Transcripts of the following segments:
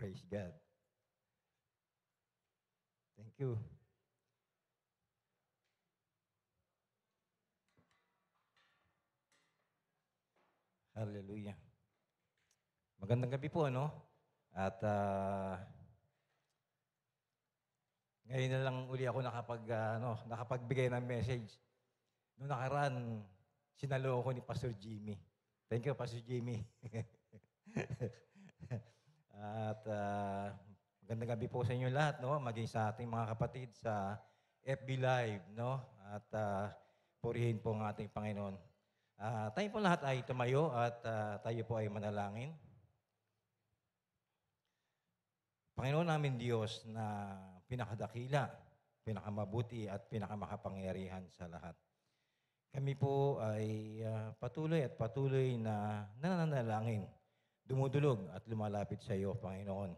Praise God. Thank you. Hallelujah. Magandang gabi po, ano? At ngayon na lang uli ako nakapagbigay ng message. Noong nakaraan, sinalo ako ni Pastor Jimmy. Thank you, Pastor Jimmy. At magandang gabi po sa inyo lahat, no? Maging sa ating mga kapatid sa FB Live, no? At purihin po ang ating Panginoon. Tayo po lahat ay tumayo at tayo po ay manalangin. Panginoon namin Diyos na pinakadakila, pinakamabuti at pinakamakapangyarihan sa lahat. Kami po ay patuloy na nananalangin, dumudulog at lumalapit sa iyo, Panginoon.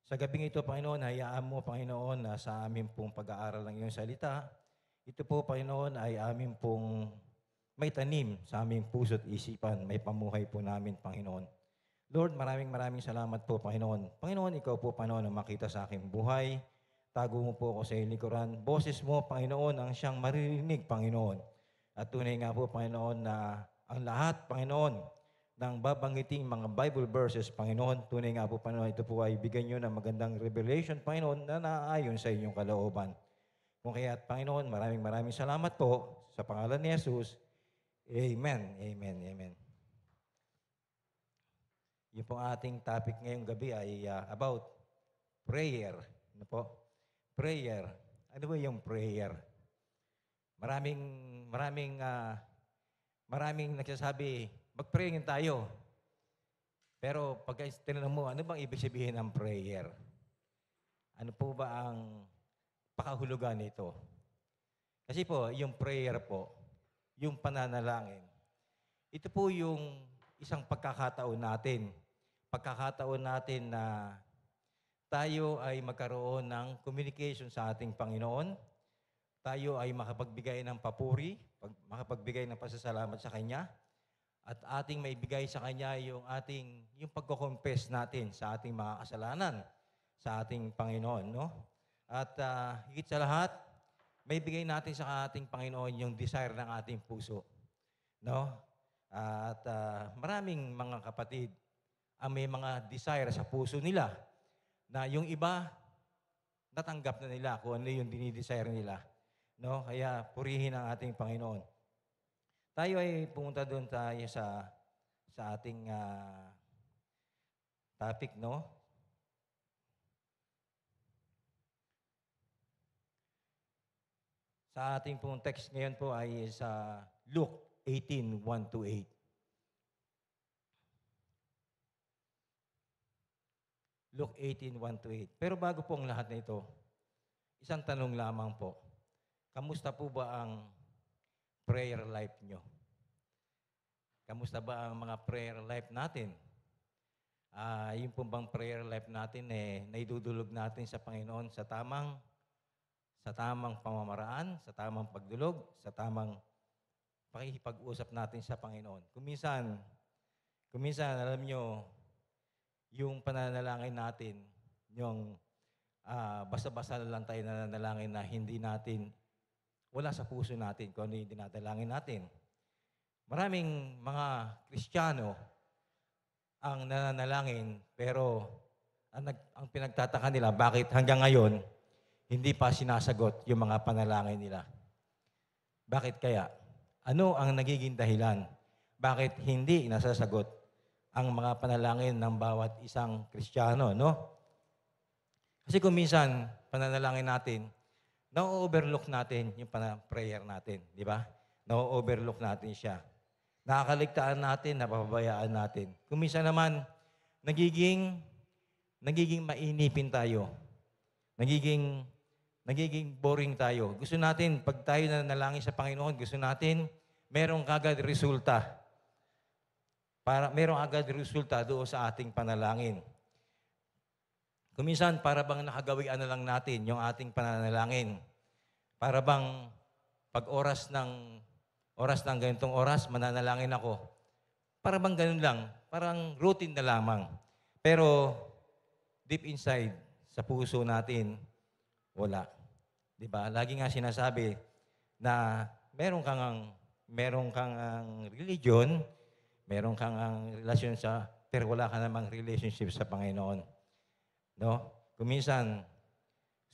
Sa gabing ito, Panginoon, hayaan mo, Panginoon, na sa aming pong pag-aaral ng iyong salita, ito po, Panginoon, ay aming pong may tanim sa aming puso't isipan, may pamuhay po namin, Panginoon. Lord, maraming salamat po, Panginoon. Panginoon, ikaw po, Panginoon, ang makita sa aking buhay. Tago mo po ako sa iyong likuran. Boses mo, Panginoon, ang siyang maririnig, Panginoon. At tunay nga po, Panginoon, na ang lahat, Panginoon, ng babanggiting mga Bible verses, Panginoon, tunay nga po, Panginoon, ito po ay bigyan nyo ng magandang revelation, Panginoon, na naaayon sa inyong kalooban. Kung kaya't, Panginoon, maraming salamat po sa pangalan ni Jesus. Amen. Amen. Amen. Yung pong ating topic ngayong gabi ay about prayer. Ano po? Prayer. Ano ba yung prayer? Maraming nagsasabi, mag-pray tayo. Pero pag tinanong mo, ano bang ibig sabihin ng prayer? Ano po ba ang pakahulugan nito? Kasi po, yung prayer po, yung pananalangin, ito po yung isang pagkakataon natin na tayo ay magkaroon ng communication sa ating Panginoon. Tayo ay makapagbigay ng papuri, makapagbigay ng pasasalamat sa Kanya, at ating maibigay sa Kanya yung pagko-confess natin sa ating mga kasalanan sa ating Panginoon, no? At higit sa lahat, maibigay natin sa ating Panginoon yung desire ng ating puso, no? At maraming mga kapatid ang may mga desire sa puso nila na yung iba natanggap na nila kung ano yung dinidesire nila. No? Kaya purihin ang ating Panginoon. Tayo ay pumunta doon tayo sa ating topic, no? Sa ating pong text ngayon po ay sa Luke 18:1-8. Luke 18:1-8. Pero bago po ang lahat na ito, isang tanong lamang po. Kamusta po ba ang prayer life nyo? Kamusta ba ang mga prayer life natin? Yung po bang prayer life natin, naidudulog natin sa Panginoon sa tamang pamamaraan, sa tamang pagdulog, sa tamang pakikipag-usap natin sa Panginoon. Kuminsan, alam nyo, yung pananalangin natin, yung basta-basta lang tayo nananalangin na hindi natin, wala sa puso natin kung ano yung dinadalangin natin. Maraming mga Kristiyano ang nananalangin, pero ang pinagtataka nila, bakit hanggang ngayon, hindi pa sinasagot yung mga panalangin nila. Bakit kaya? Ano ang nagiging dahilan? Bakit hindi nasasagot ang mga panalangin ng bawat isang Kristiyano, no? Kasi kung minsan, pananalangin natin, na-overlook natin yung prayer natin, di ba? Na-overlook natin siya. Nakakaligtaan natin, napapabayaan natin. Kung minsan naman, nagiging mainipin tayo. Nagiging boring tayo. Gusto natin, pag tayo nanalangin sa Panginoon, gusto natin, merong kagad resulta. Merong agad resulta doon sa ating panalangin. Kung minsan, para bang nakagawian na lang natin yung ating pananalangin. Para bang pag oras ng ganitong oras, mananalangin ako. Para bang ganun lang, parang routine na lamang. Pero deep inside, sa puso natin, wala. Di ba? Lagi nga sinasabi na meron kang religion, meron kang relasyon pero wala ka namang relationship sa Panginoon. No? Kung minsan,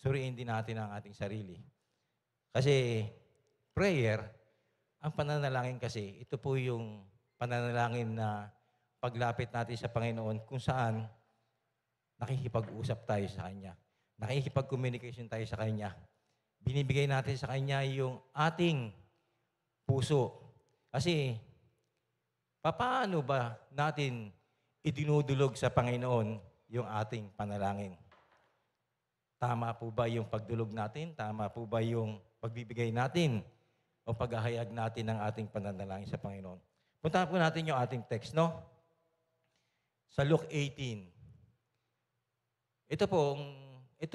suriin din natin ang ating sarili. Kasi prayer, ang pananalangin kasi, ito po yung pananalangin na paglapit natin sa Panginoon kung saan nakikipag-usap tayo sa Kanya. Nakikipag-communication tayo sa Kanya. Binibigay natin sa Kanya yung ating puso. Kasi, paano ba natin idinudulog sa Panginoon yung ating panalangin? Tama po ba yung pagdulog natin? Tama po ba yung pagbibigay natin o paghahayag natin ng ating pananalangin sa Panginoon? Puntahan po natin yung ating text, no? Sa Luke 18. Ito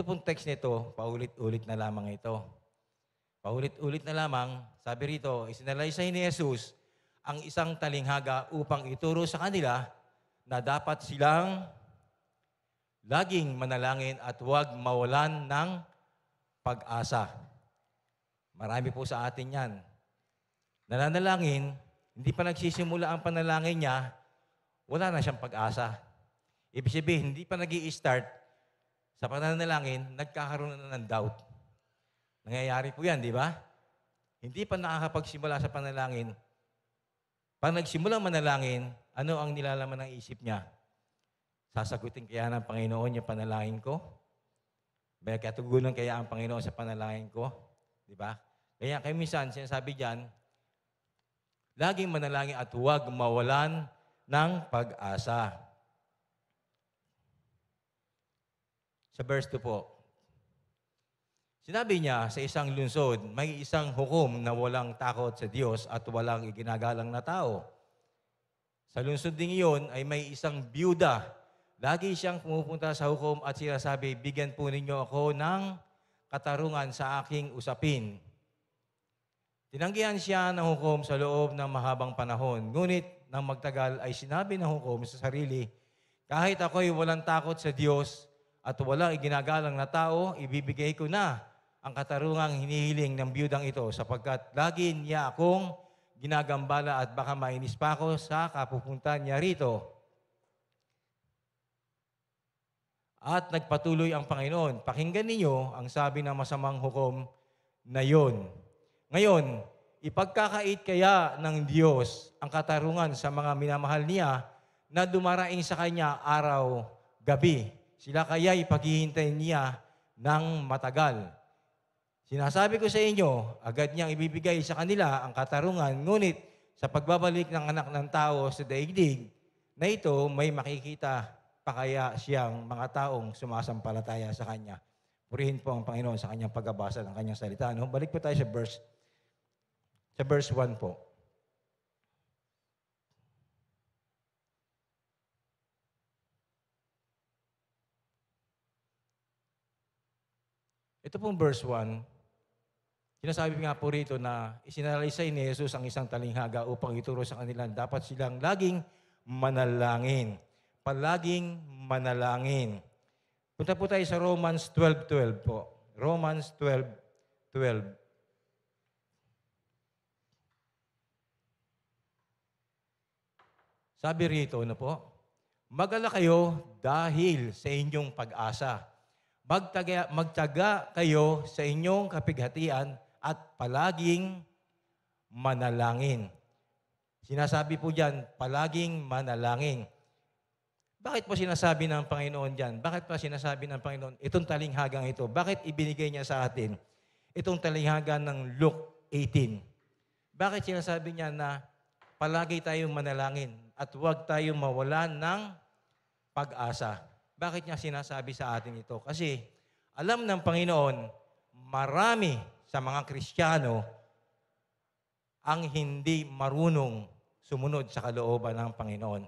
pong text nito, paulit-ulit na lamang ito. Paulit-ulit na lamang, sabi rito, isinalaysay ni Jesus ang isang talinghaga upang ituro sa kanila na dapat silang laging manalangin at huwag mawalan ng pag-asa. Marami po sa atin yan. Nananalangin, hindi pa nagsisimula ang panalangin niya, wala na siyang pag-asa. Ibig sabihin, hindi pa nag-i-start sa pananalangin, nagkakaroon na ng doubt. Nangyayari po yan, di ba? Hindi pa nakakapagsimula sa panalangin. Pag nagsimulang manalangin, ano ang nilalaman ng isip niya? Sasagutin kaya ng Panginoon yung panalangin ko? May katugunan kaya ang Panginoon sa panalangin ko? Di ba? Kaya minsan, sinasabi diyan, laging manalangin at huwag mawalan ng pag-asa. Sa verse 2 po, sinabi niya sa isang lungsod, may isang hukom na walang takot sa Diyos at walang iginagalang na tao. Sa lungsod ding iyon ay may isang byuda. Lagi siyang pumupunta sa hukom at sinasabi, bigyan po ninyo ako ng katarungan sa aking usapin. Tinanggihan siya ng hukom sa loob ng mahabang panahon. Ngunit nang magtagal ay sinabi ng hukom sa sarili, kahit ako'y walang takot sa Diyos at walang iginagalang na tao, ibibigay ko na ang katarungang hinihiling ng biyudang ito sapagkat lagi niya akong ginagambala at baka mainis pa ako sa kapupuntan niya rito. At nagpatuloy ang Panginoon. Pakinggan ninyo ang sabi ng masamang hukom na yon. Ngayon, ipagkakait kaya ng Diyos ang katarungan sa mga minamahal niya na dumaraing sa Kanya araw-gabi. Sila kaya ipaghihintayin niya ng matagal. Sinasabi ko sa inyo, agad niyang ibibigay sa kanila ang katarungan, ngunit sa pagbabalik ng anak ng tao sa daigdig, na ito may makikita pa kaya siyang mga taong sumasampalataya sa Kanya. Purihin po ang Panginoon sa Kanyang pagbabasa ng Kanyang salita. No? Balik po tayo sa verse 1 po. Ito pong verse 1, sinasabi nga po rito na isinalaysay ni Jesus ang isang talinghaga upang ituro sa kanila dapat silang laging manalangin. Palaging manalangin. Punta po tayo sa Romans 12:12 po. Romans 12:12. Sabi rito, ano po? Mag-alala kayo dahil sa inyong pag-asa. Magtiyaga kayo sa inyong kapighatian at palaging manalangin. Sinasabi po diyan, palaging manalangin. Bakit po sinasabi ng Panginoon diyan? Bakit pa sinasabi ng Panginoon itong talinghagang ito? Bakit ibinigay niya sa atin itong talinghaga ng Luke 18? Bakit sinasabi niya na palagi tayong manalangin at huwag tayong mawalan ng pag-asa? Bakit niya sinasabi sa atin ito? Kasi alam ng Panginoon, marami sa mga Kristiyano ang hindi marunong sumunod sa kalooban ng Panginoon.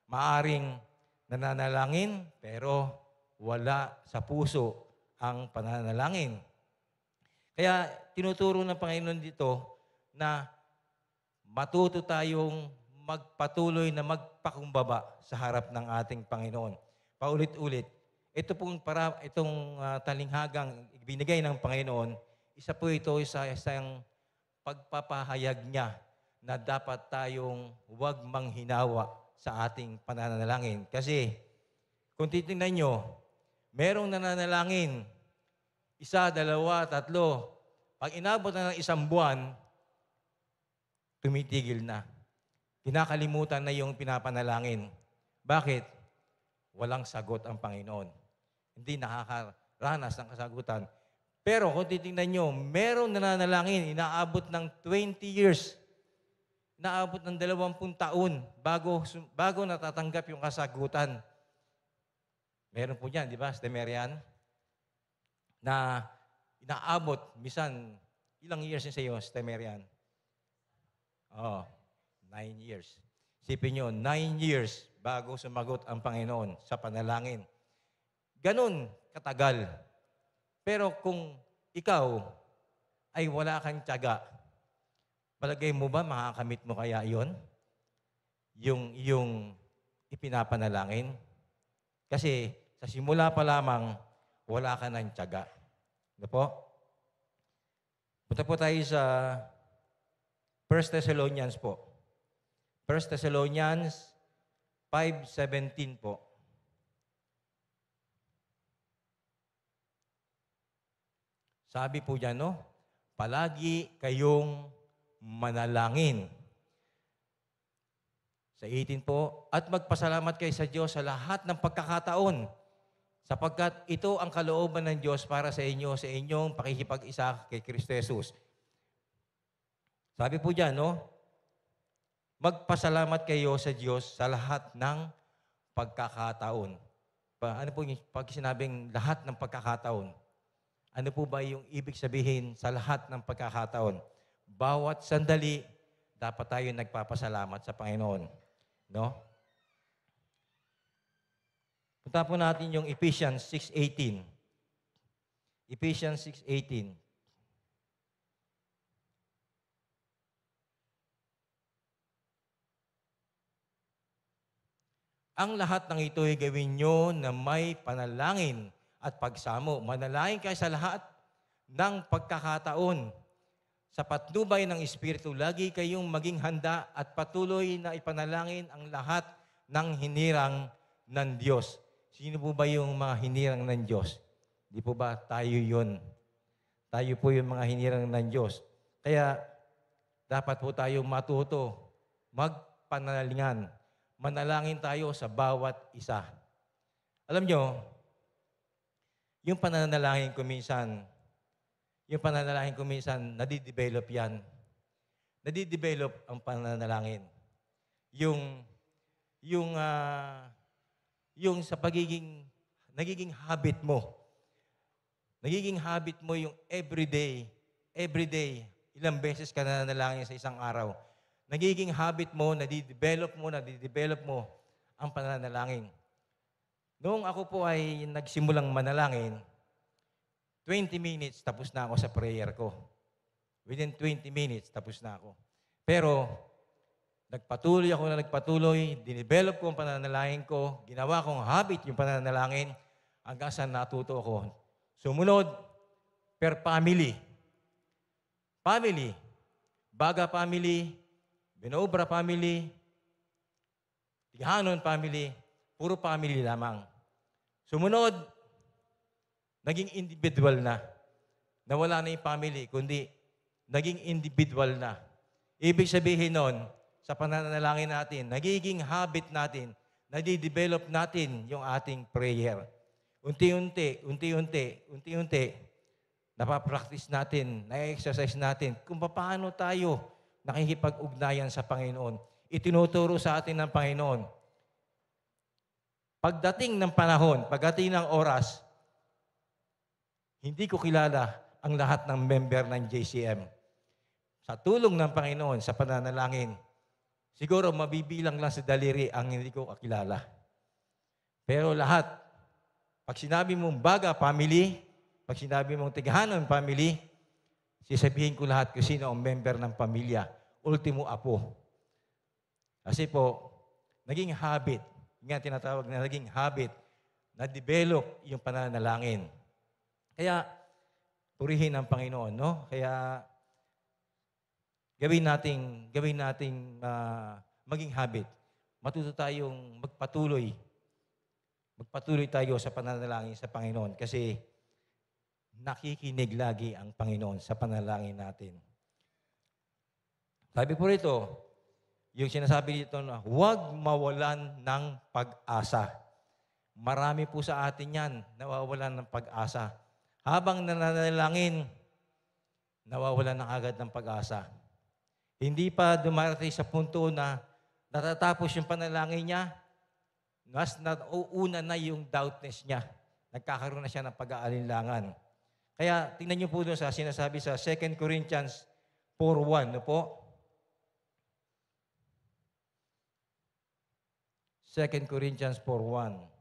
Maaring nananalangin, pero wala sa puso ang pananalangin. Kaya tinuturo ng Panginoon dito na matuto tayong magpatuloy na magpakumbaba sa harap ng ating Panginoon. Paulit-ulit. itong talinghagang binigay ng Panginoon, isa po ito sa isang pagpapahayag niya na dapat tayong huwag manghinawa sa ating pananalangin. Kasi kung titingnan nyo, merong nananalangin, 1, 2, 3. Pag inabot na ng 1 buwan, tumitigil na. Kinakalimutan na yung pinapanalangin. Bakit? Walang sagot ang Panginoon. Hindi nakakaranas ng kasagutan. Pero kung titingnan nyo, merong nananalangin, inaabot ng 20 years, inaabot ng 20 taon bago natatanggap yung kasagutan. Meron po dyan, di ba, Stemerian? Na inaabot, misan, ilang years yun sa iyo, Stemerian? 9 years. Isipin nyo, 9 years bago sumagot ang Panginoon sa panalangin. Ganun katagal. Pero kung ikaw ay wala kang tiyaga, palagay mo ba makakamit mo kaya yon? Yung ipinapanalangin? Kasi sa simula pa lamang, wala ka ng tiyaga. Ano po? Punta po tayo sa 1 Thessalonians po. 1 Thessalonians 5:17 po. Sabi po dyan, no? Palagi kayong manalangin. Sa 18 po, at magpasalamat kayo sa Diyos sa lahat ng pagkakataon, sapagkat ito ang kalooban ng Diyos para sa inyo, sa inyong pakikipag-isa kay Kristo Jesus. Sabi po dyan, no? Magpasalamat kayo sa Diyos sa lahat ng pagkakataon. Ano po yung pag sinabing lahat ng pagkakataon? Ano po ba yung ibig sabihin sa lahat ng pagkakataon? Bawat sandali, dapat tayo nagpapasalamat sa Panginoon. No? Punta po natin yung Ephesians 6:18. Ephesians 6:18. Ang lahat ng ito ay gawin nyo na may panalangin at pagsamo. Manalangin kayo sa lahat ng pagkakataon. Sa patnubay ng Espiritu, lagi kayong maging handa at patuloy na ipanalangin ang lahat ng hinirang ng Diyos. Sino po ba yung mga hinirang ng Diyos? Di po ba tayo yun? Tayo po yung mga hinirang ng Diyos. Kaya dapat po tayo matuto, magpanalalingan. Manalangin tayo sa bawat isa. Alam nyo, yung pananalangin ko minsan, nadidevelop yan. Nadidevelop ang pananalangin. Yung sa nagiging habit mo. Nagiging habit mo yung everyday, ilang beses ka nananalangin sa isang araw. Nagiging habit mo, nadidevelop mo ang pananalangin. Noong ako po ay nagsimulang manalangin, 20 minutes tapos na ako sa prayer ko. Within 20 minutes tapos na ako. Pero nagpatuloy, dinevelop ko ang pananalangin ko, ginawa kong habit yung pananalangin hanggang sa natuto ako. Sumunod, per family. Baga family, Binobra family, Tigahanon family, puro family lamang. Sumunod, naging individual na. Nawala na yung family, kundi naging individual na. Ibig sabihin nun, sa pananalangin natin, nagiging habit natin, nadidevelop natin yung ating prayer. Unti-unti, napapractice natin, na-exercise natin kung paano tayo nakikipag-ugnayan sa Panginoon. Itinuturo sa atin ng Panginoon. Pagdating ng panahon, pagdating ng oras, hindi ko kilala ang lahat ng member ng JCM. Sa tulong ng Panginoon, sa pananalangin, siguro mabibilang lang sa daliri ang hindi ko kakilala. Pero lahat, pag sinabi mong Baga family, pag sinabi mong Tigahanon family, sisabihin ko lahat kung sino ang member ng pamilya. Ultimo apo. Kasi po, naging habit. Nga tinatawag na naging habit na-develop yung pananalangin. Kaya, purihin ang Panginoon, no? Kaya, gawin nating maging habit. Matuto tayong magpatuloy tayo sa pananalangin sa Panginoon kasi nakikinig lagi ang Panginoon sa panalangin natin. Sabi po rito, yung sinasabi dito na huwag mawalan ng pag-asa. Marami po sa atin yan nawawalan ng pag-asa. Habang nananalangin, nawawalan ng agad ng pag-asa. Hindi pa dumarating sa punto na natatapos yung panalangin niya, mas nauuna na yung doubtness niya. Nagkakaroon na siya ng pag-aalinlangan. Kaya tingnan niyo po doon sa sinasabi sa 2 Corinthians 4:1, no po? 2 Corinthians 4:1.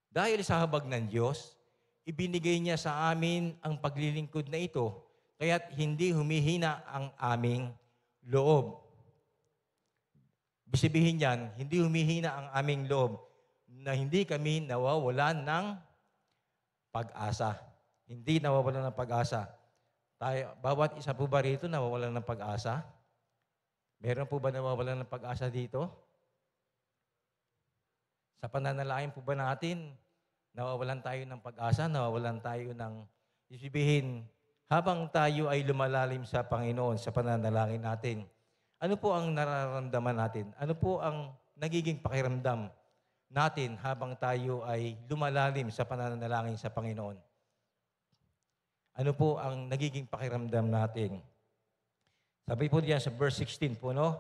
Dahil sa habag ng Diyos, ibinigay niya sa amin ang paglilingkod na ito, kaya't hindi humihina ang aming loob. Bisibihin niyan, hindi humihina ang aming loob na hindi kami nawawalan ng pag-asa. Hindi nawawalan ng pag-asa. Bawat isa po ba rito nawawalan ng pag-asa? Meron po ba nawawalan ng pag-asa dito? Sa pananalangin po ba natin, nawawalan tayo ng pag-asa, nawawalan tayo ng isibihin, habang tayo ay lumalalim sa Panginoon sa pananalangin natin, ano po ang nararamdaman natin? Ano po ang nagiging pakiramdam natin habang tayo ay lumalalim sa pananalangin sa Panginoon? Ano po ang nagiging pakiramdam natin? Sabi po diyan sa verse 16 po, no?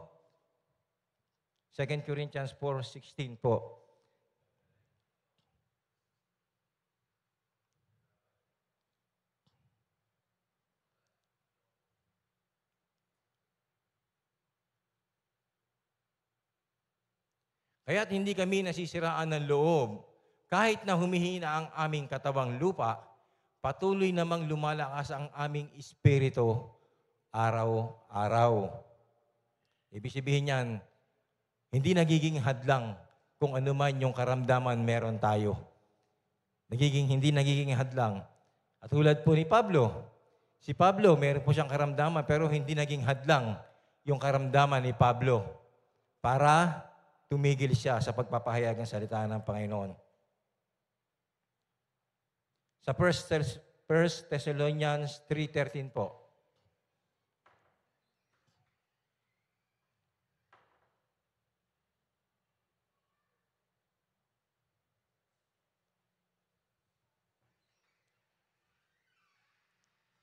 2 Corinthians 4:16 po. Kaya't hindi kami nasisiraan ng loob. Kahit na humihina ang aming katawang lupa, patuloy namang lumalakas ang aming espiritu araw-araw. Ibig sabihin niyan, hindi nagiging hadlang kung ano man yung karamdaman meron tayo. Hindi nagiging hadlang. At tulad po ni Pablo, si Pablo, meron po siyang karamdaman pero hindi naging hadlang yung karamdaman ni Pablo para tumigil siya sa pagpapahayag ng salita ng Panginoon. Sa 1 Thessalonians 3:13 po.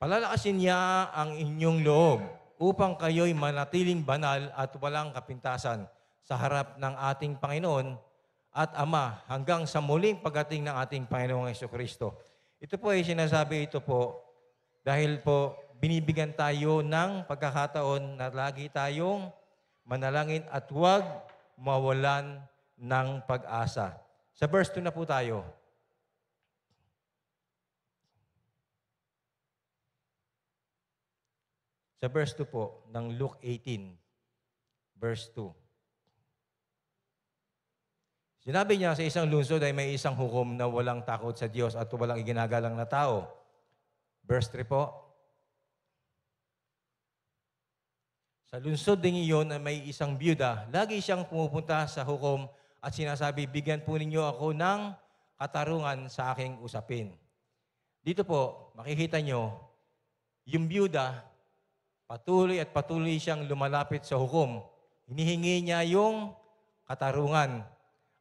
Palalakasin niya ang inyong loob upang kayo'y manatiling banal at walang kapintasan sa harap ng ating Panginoon at Ama hanggang sa muling pagdating ng ating Panginoong Jesucristo. Ito po ay sinasabi ito po dahil po binibigyan tayo ng pagkakataon na lagi tayong manalangin at huwag mawalan ng pag-asa. Sa verse 2 na po tayo. Sa verse 2 po ng Luke 18, verse 2. Sinabi niya sa isang lungsod ay may isang hukom na walang takot sa Diyos at walang iginagalang na tao. Verse 3 po. Sa lungsod din iyon ay may isang byuda. Lagi siyang pumupunta sa hukom at sinasabi, bigyan po ninyo ako ng katarungan sa aking usapin. Dito po, makikita nyo, yung byuda, patuloy siyang lumalapit sa hukom. Hinihingi niya yung katarungan.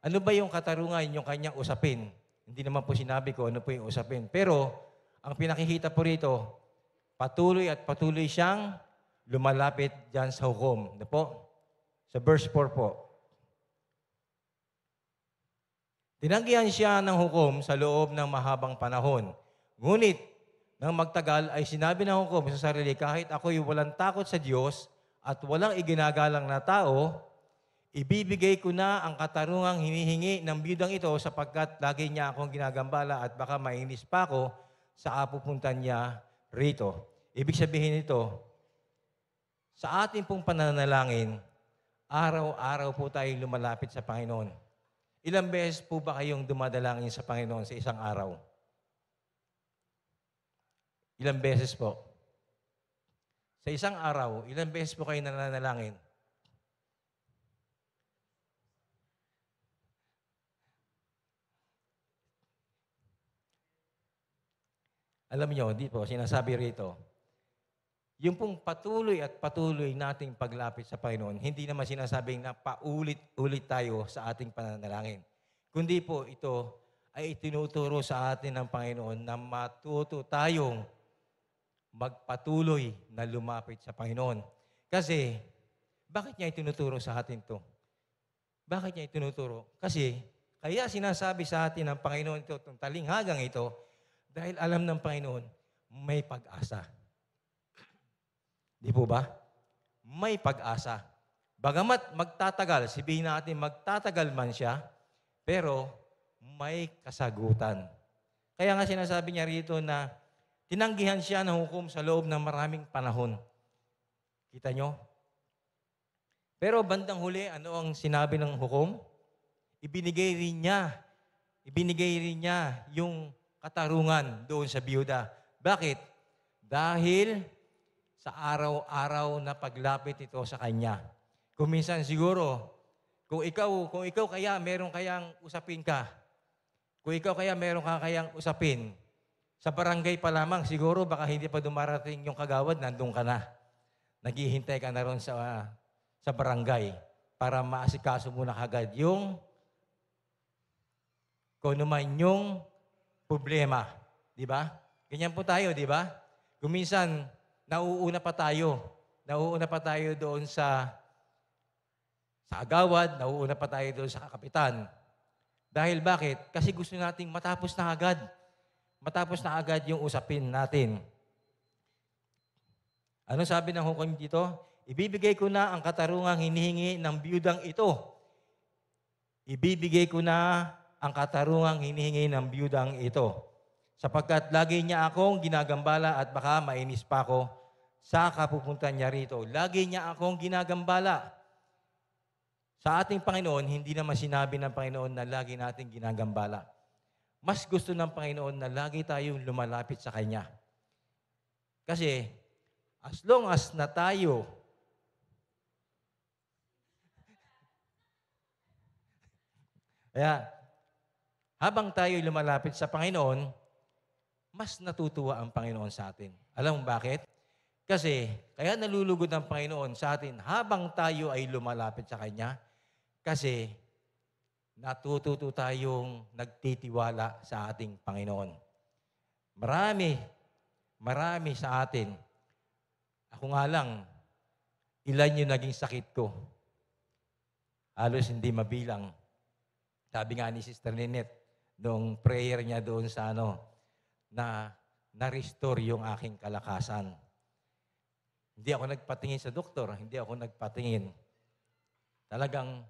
Ano ba yung katarungan, yung kanyang usapin? Hindi naman po sinabi ko ano po yung usapin. Pero, ang pinakikita po rito, patuloy siyang lumalapit dyan sa hukom. Ano po? Sa verse 4 po. Tinanggihan siya ng hukom sa loob ng mahabang panahon. Ngunit, nang magtagal ay sinabi ng hukom sa sarili, kahit ako'y walang takot sa Diyos at walang iginagalang na tao, ibibigay ko na ang katarungang hinihingi ng biyudang ito sapagkat lagi niya akong ginagambala at baka mainis pa ako sa kapupuntan niya rito. Ibig sabihin nito, Sa ating pong pananalangin, araw-araw po tayong lumalapit sa Panginoon. Ilang beses po ba kayong dumadalangin sa Panginoon sa isang araw? Ilang beses po? Sa isang araw, ilang beses po kayo nananalangin? Alam niyo, di po, sinasabi rito, yung pong patuloy at patuloy nating paglapit sa Panginoon, hindi naman sinasabing na paulit-ulit tayo sa ating pananalangin. Kundi po ito ay itinuturo sa atin ng Panginoon na matuto tayong magpatuloy na lumapit sa Panginoon. Kasi, bakit niya itinuturo sa atin to? Bakit niya itinuturo? Kasi, kaya sinasabi sa atin ng Panginoon ito, itong talinghagang ito, dahil alam ng Panginoon, may pag-asa. Di po ba? May pag-asa. Bagamat magtatagal, sabihin natin magtatagal man siya, pero may kasagutan. Kaya nga sinasabi niya rito na tinanggihan siya ng hukom sa loob ng maraming panahon. Kita nyo? Pero bandang huli, ano ang sinabi ng hukom? Ibinigay rin niya yung katarungan doon sa biyuda. Bakit? Dahil sa araw-araw na paglapit ito sa kanya. Kung minsan siguro, kung ikaw kaya meron kayang usapin ka, kung ikaw kaya meron ka kayang usapin, sa barangay pa lamang, siguro baka hindi pa dumarating yung kagawad, nandun ka na. Naghihintay ka na ron sa barangay para maasikaso mo na kagad yung kung naman yung problema. Di ba? Ganyan po tayo, di ba? Kung minsan, nauuna pa tayo doon sa agawad, nauuna pa tayo doon sa kapitan. Dahil bakit? Kasi gusto nating matapos na agad. Matapos na agad yung usapin natin. Ano sabi ng hukom dito? Ibibigay ko na ang katarungang hinihingi ng biyudang ito. Ibibigay ko na ang katarungang hinihingi ng biyudang ito. Sapagkat lagi niya akong ginagambala at baka mainis pa ako sa kapupuntan niya rito. Lagi niya akong ginagambala. Sa ating Panginoon, hindi naman sinabi ng Panginoon na lagi nating ginagambala. Mas gusto ng Panginoon na lagi tayong lumalapit sa Kanya. Kasi, as long as na tayo kaya, habang tayo lumalapit sa Panginoon, mas natutuwa ang Panginoon sa atin. Alam mo bakit? Kasi, kaya nalulugod ang Panginoon sa atin habang tayo ay lumalapit sa Kanya. Kasi, natututo tayong nagtitiwala sa ating Panginoon. Marami sa atin. Ako nga lang, ilan yung naging sakit ko. Halos hindi mabilang. Sabi nga ni Sister Lynette, noong prayer niya doon sa na na-restore yung aking kalakasan. Hindi ako nagpatingin sa doktor, hindi ako nagpatingin. Talagang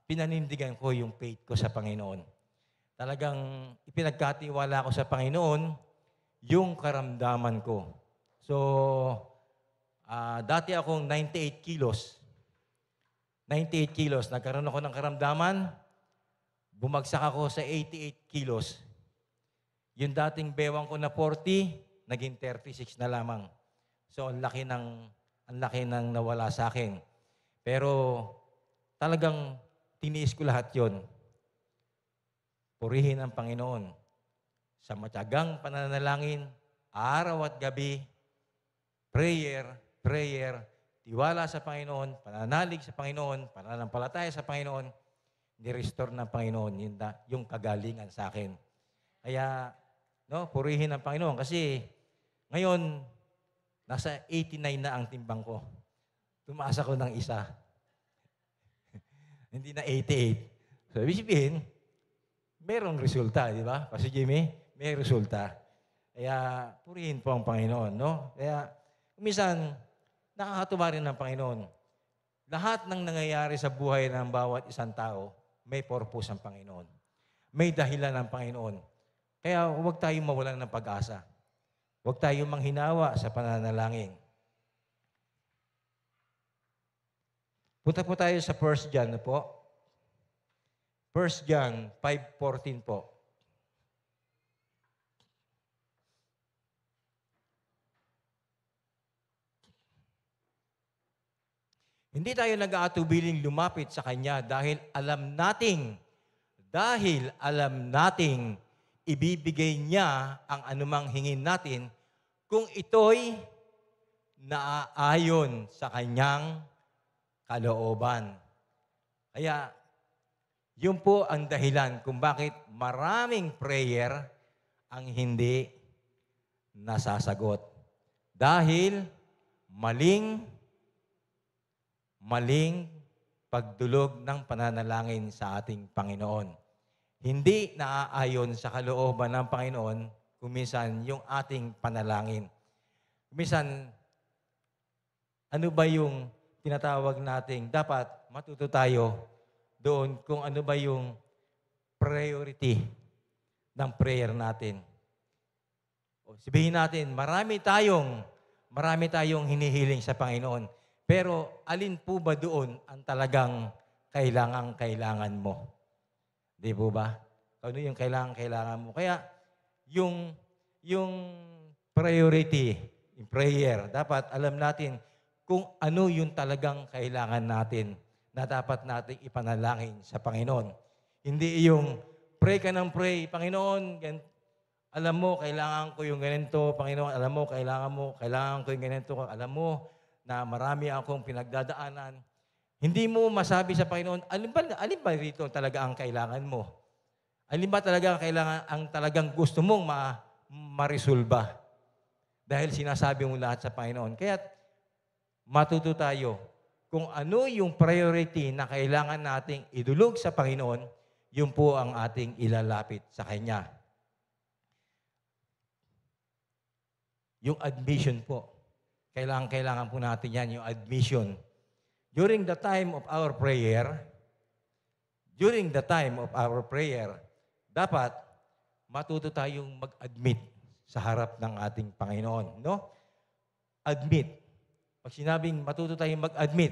pinanindigan ko yung faith ko sa Panginoon. Talagang ipinagkatiwala ko sa Panginoon yung karamdaman ko. So, dati akong 98 kilos. 98 kilos. Nagkaroon ako ng karamdaman, bumagsak ako sa 88 kilos. Yung dating bewang ko na 40, naging 36 na lamang. So, ang laki ng nawala sa akin. Pero, talagang tiniis ko lahat yon. Purihin ang Panginoon. Sa matyagang pananalangin, araw at gabi, prayer, tiwala sa Panginoon, pananalig sa Panginoon, pananampalataya sa Panginoon, ni-restore ng Panginoon yung kagalingan sa akin. Kaya, purihin ang Panginoon. Kasi, ngayon, nasa 89 na ang timbang ko. Tumaas ako ng isa. Hindi na 88. So, ibig sabihin, merong resulta, di ba? Pastor Jimmy, may resulta. Kaya, purihin po ang Panginoon, no? Kaya, minsan, nakakatuwa rin ng Panginoon. Lahat ng nangyayari sa buhay ng bawat isang tao, may purpose ang Panginoon. May dahilan ng Panginoon. Kaya huwag tayong mawalan ng pag-asa. Huwag tayong manghinawa sa pananalangin. Punta po tayo sa 1 John na po. 1 John 5:14 po. Hindi tayo nag-aatubiling lumapit sa Kanya dahil alam nating ibibigay niya ang anumang hingin natin kung ito'y naaayon sa Kanyang kalooban. Kaya, yun po ang dahilan kung bakit maraming prayer ang hindi nasasagot. Dahil maling pagdulog ng pananalangin sa ating Panginoon. Hindi naaayon sa kalooban ng Panginoon kuminsan yung ating panalangin. Kuminsan, ano ba yung tinatawag nating dapat matuto tayo doon kung ano ba yung priority ng prayer natin. O, sabihin natin, marami tayong hinihiling sa Panginoon. Pero alin po ba doon ang talagang kailangan mo? Di po ba? Ano yung kailangan mo? Kaya yung priority in prayer, dapat alam natin kung ano yung talagang kailangan natin na dapat nating ipanalangin sa Panginoon. Hindi yung pray ka ng pray, Panginoon, alam mo, kailangan ko yung ganito, Panginoon, alam mo, kailangan ko yung ganito, alam mo, na marami akong pinagdadaanan, hindi mo masabi sa Panginoon, alin ba rito talaga ang kailangan mo? Alin ba talaga ang talagang gusto mong ma-resolba? Dahil sinasabi mo lahat sa Panginoon. Kaya matuto tayo kung ano yung priority na kailangan nating idulog sa Panginoon, yun po ang ating ilalapit sa Kanya. Yung admission po. Kailangan po natin yan, yung admission. During the time of our prayer, dapat matuto tayong mag-admit sa harap ng ating Panginoon. No? Admit. Pag sinabing matuto tayong mag-admit,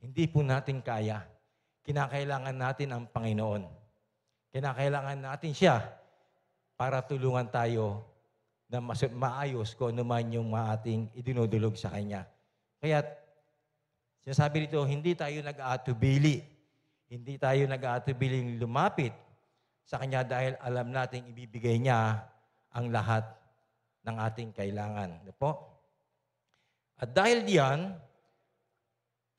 hindi po natin kaya. Kinakailangan natin ang Panginoon. Kinakailangan natin siya para tulungan tayo na maayos kung ano man yung ating idinudulog sa Kanya. Kaya, sinasabi dito, hindi tayo nag-aatubili. Hindi tayo nag-aatubiling lumapit sa Kanya dahil alam nating ibibigay niya ang lahat ng ating kailangan. Ano po? At dahil diyan,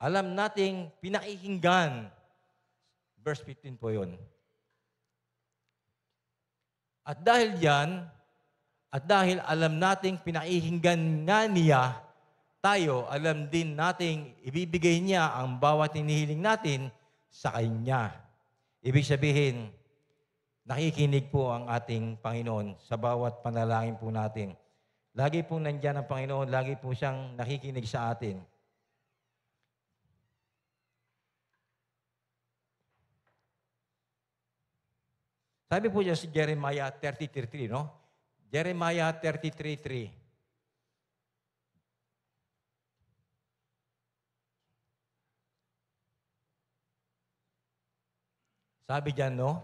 alam nating pinakikinggan. Verse 15 po yun. At dahil diyan, at dahil alam nating pinakikinggan nga niya, tayo, alam din nating ibibigay niya ang bawat hinihiling natin sa Kanya. Ibig sabihin, nakikinig po ang ating Panginoon sa bawat panalangin po natin. Lagi po nandiyan ang Panginoon, lagi po siyang nakikinig sa atin. Sabi po niya si Jeremiah 33:3, no? Jeremiah 33:3. Sabi diyan, no?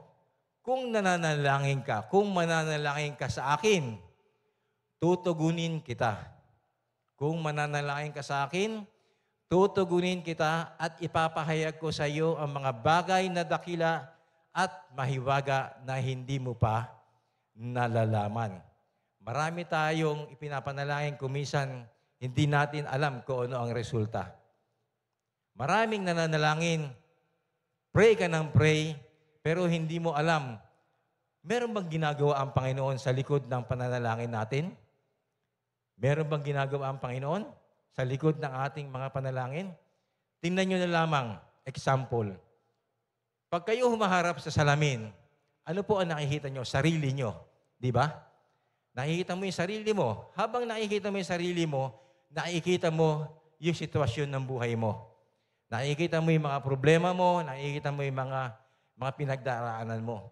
Kung mananalangin ka sa akin, tutugunin kita. Kung mananalangin ka sa akin, tutugunin kita at ipapahayag ko sa iyo ang mga bagay na dakila at mahiwaga na hindi mo pa nalalaman. Marami tayong ipinapanalangin kung minsan hindi natin alam kung ano ang resulta. Maraming nananalangin, pray ka ng pray, pero hindi mo alam, meron bang ginagawa ang Panginoon sa likod ng pananalangin natin? Meron bang ginagawa ang Panginoon sa likod ng ating mga panalangin? Tingnan nyo na lamang, example. Pag kayo humaharap sa salamin, ano po ang nakikita nyo? Sarili nyo. Di ba? Nakikita mo yung sarili mo. Habang nakikita mo yung sarili mo, nakikita mo yung sitwasyon ng buhay mo. Nakikita mo yung mga problema mo, nakikita mo yung mga pinagdaraanan mo.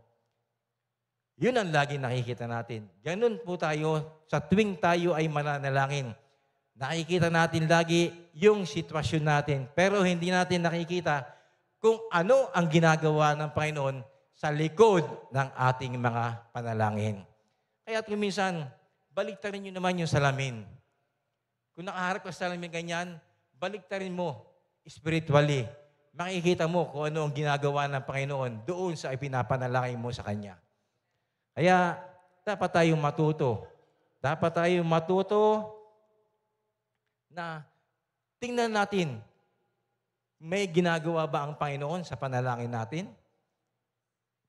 Yun ang lagi nakikita natin. Ganun po tayo sa tuwing tayo ay mananalangin. Nakikita natin lagi yung sitwasyon natin, pero hindi natin nakikita kung ano ang ginagawa ng Panginoon sa likod ng ating mga panalangin. Kaya minsan, baliktarin nyo naman yung salamin. Kung nakaharap ka sa salamin ganyan, baliktarin mo spiritually. Makikita mo kung ano ang ginagawa ng Panginoon doon sa ipinapanalangin mo sa Kanya. Kaya, dapat tayong matuto. Dapat tayong matuto na tingnan natin, may ginagawa ba ang Panginoon sa panalangin natin?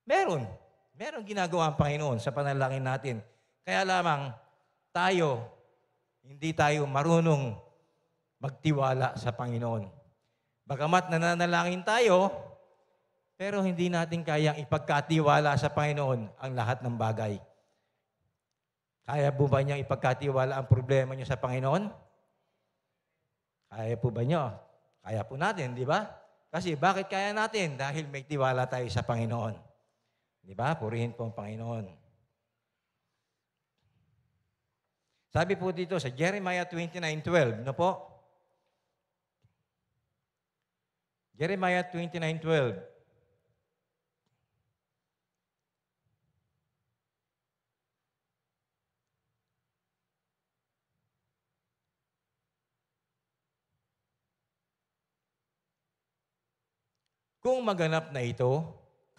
Meron. Meron ginagawa ang Panginoon sa panalangin natin. Kaya lamang, hindi tayo marunong magtiwala sa Panginoon. Bagamat nananalangin tayo, pero hindi natin kayang ipagkatiwala sa Panginoon ang lahat ng bagay. Kaya po ba niyang ipagkatiwala ang problema niyo sa Panginoon? Kaya po ba niyo? Kaya po natin, di ba? Kasi bakit kaya natin? Dahil may tiwala tayo sa Panginoon. Di ba? Purihin po ang Panginoon. Sabi po dito sa Jeremiah 29:12, no po? Jeremiah 29:12. Kung maganap na ito,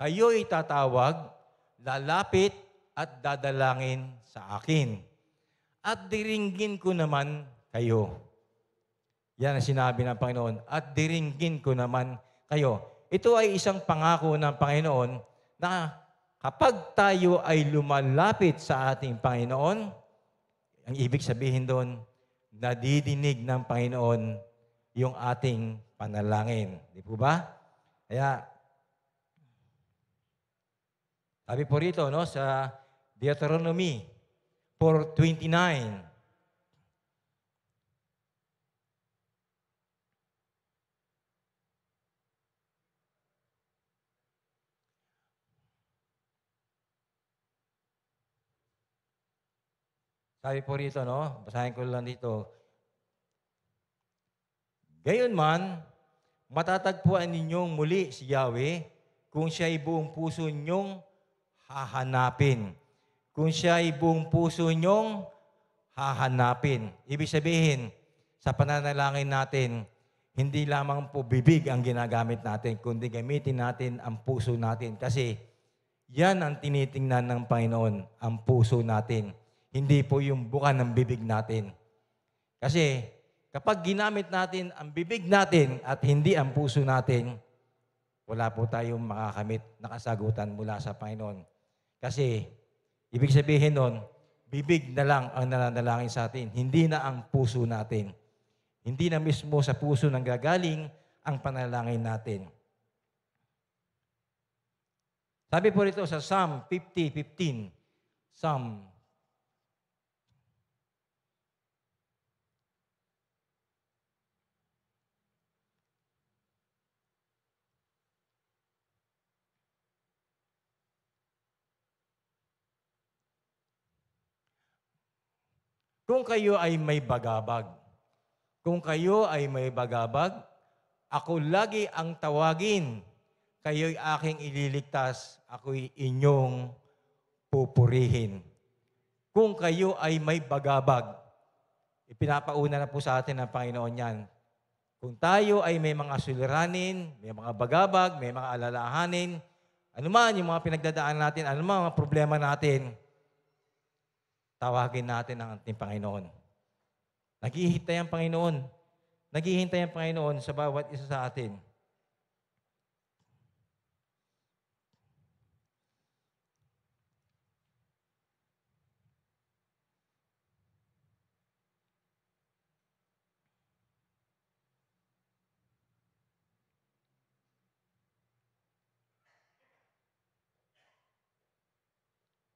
kayo'y tatawag, lalapit at dadalangin sa akin. At diringgin ko naman kayo. Yan ang sinabi ng Panginoon. At diringgin ko naman kayo. Ito ay isang pangako ng Panginoon na kapag tayo ay lumalapit sa ating Panginoon, ang ibig sabihin doon, nadidinig ng Panginoon yung ating panalangin. Di po ba? Kaya, sabi po rito, no, sa Deuteronomy 4:29, sabi po rito, no, basahin ko lang dito. Gayunman, matatagpuan ninyong muli si Yahweh kung siya'y buong puso ninyong hahanapin. Kung siya'y buong puso ninyong hahanapin. Ibig sabihin, sa pananalangin natin, hindi lamang po bibig ang ginagamit natin, kundi gamitin natin ang puso natin. Kasi yan ang tinitingnan ng Panginoon, ang puso natin. Hindi po yung buka ng bibig natin. Kasi kapag ginamit natin ang bibig natin at hindi ang puso natin, wala po tayong makakamit na kasagutan mula sa Panginoon. Kasi ibig sabihin nun, bibig na lang ang nananalangin sa atin, hindi na ang puso natin. Hindi na mismo sa puso nang gagaling ang panalangin natin. Sabi po rito sa Psalm 50:15, Psalm. Kung kayo ay may bagabag, ako lagi ang tawagin, kayo'y aking ililigtas, ako'y inyong pupurihin. Kung kayo ay may bagabag, ipinapauna na po sa atin ng Panginoon yan. Kung tayo ay may mga suliranin, may mga bagabag, may mga alalahanin, anuman yung mga pinagdadaan natin, anuman mga problema natin, tawagin natin ang ating Panginoon. Naghihintay ang Panginoon. Naghihintay ang Panginoon sa bawat isa sa atin.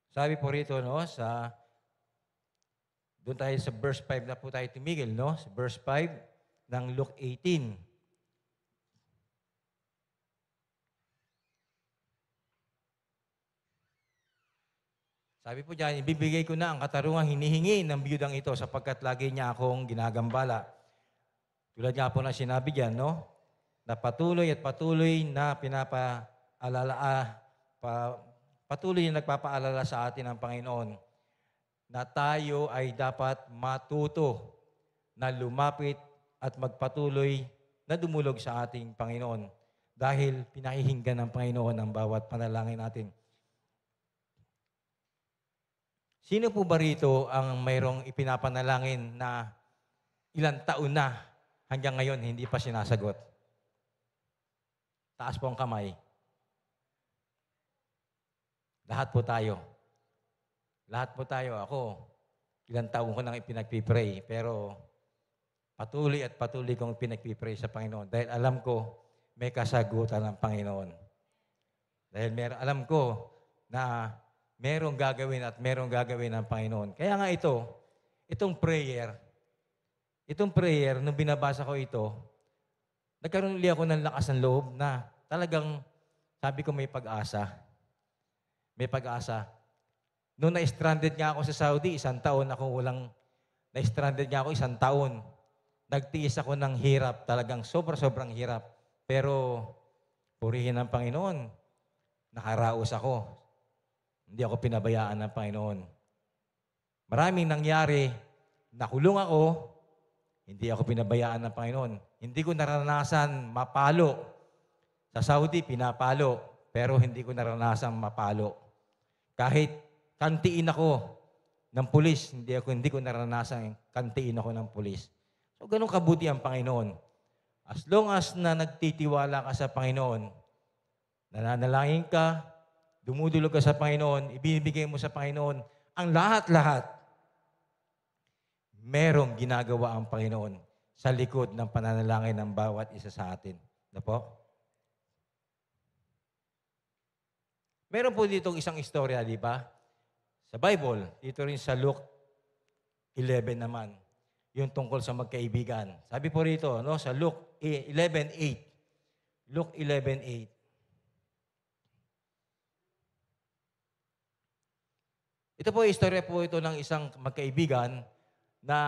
Sabi po rito, no, doon tayo sa verse 5 na po tayo tumigil, no? Sa verse 5 ng Luke 18. Sabi po diyan, ibibigay ko na ang katarungang hinihingi ng biyudang ito sapagkat lagi niya akong ginagambala. Tulad nga po na sinabi diyan, no? Na patuloy at patuloy na patuloy na nagpapaalala sa atin ng Panginoon na tayo ay dapat matuto na lumapit at magpatuloy na dumulog sa ating Panginoon dahil pinakihinggan ng Panginoon ang bawat panalangin natin. Sino po ba rito ang mayroong ipinapanalangin na ilang taon na hanggang ngayon hindi pa sinasagot? Taas po ang kamay. Lahat po tayo. Lahat po tayo. Ako, ilang taon ko nang ipinagpipray. Pero patuloy at patuloy kong ipinagpipray sa Panginoon. Dahil alam ko, may kasagutan ng Panginoon. Dahil alam ko na merong gagawin at merong gagawin ng Panginoon. Kaya nga itong prayer, nung binabasa ko ito, nagkaroon ulit ako ng lakas ng loob na talagang sabi ko may pag-asa. May pag-asa. Noong na-stranded nga ako sa Saudi, 1 taon ako na-stranded nga ako 1 taon. Nagtiis ako ng hirap, talagang sobrang hirap. Pero purihin ng Panginoon, nakaraos ako. Hindi ako pinabayaan ng Panginoon. Maraming nangyari, nakulong ako, hindi ako pinabayaan ng Panginoon. Hindi ko naranasan mapalo. Sa Saudi, pinapalo, pero hindi ko naranasan mapalo. Kahit kantiin ako ng pulis, hindi ko naranasan kantiin ako ng pulis. So, ganun kabuti ang Panginoon. As long as na nagtitiwala ka sa Panginoon, nananalangin ka, dumudulog ka sa Panginoon, ibinibigay mo sa Panginoon ang lahat-lahat. Merong ginagawa ang Panginoon sa likod ng pananalangin ng bawat isa sa atin. Na po? Meron po ditong isang istorya, di ba? Sa Bible, dito rin sa Luke 11 naman, yung tungkol sa magkaibigan. Sabi po rito, no, sa Luke 11:8. Luke 11:8. Ito po, istorya po ito ng isang magkaibigan na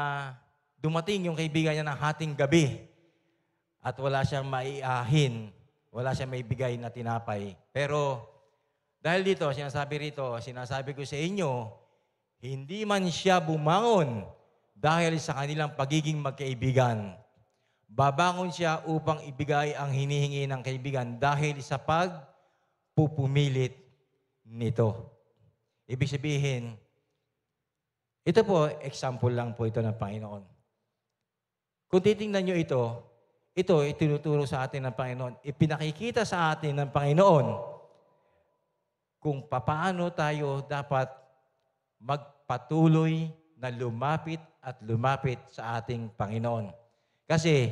dumating yung kaibigan niya ng hating gabi at wala siyang maiahin, wala siyang maibigay na tinapay. Pero dahil dito, sinasabi ko sa inyo, hindi man siya bumangon dahil sa kanilang pagiging magkaibigan. Babangon siya upang ibigay ang hinihingi ng kaibigan dahil sa pagpupumilit nito. Ibig sabihin, ito po, example lang po ito ng Panginoon. Kung titingnan nyo ito itinuturo sa atin ng Panginoon. Ipinakikita sa atin ng Panginoon kung paano tayo dapat magpatuloy na lumapit at lumapit sa ating Panginoon. Kasi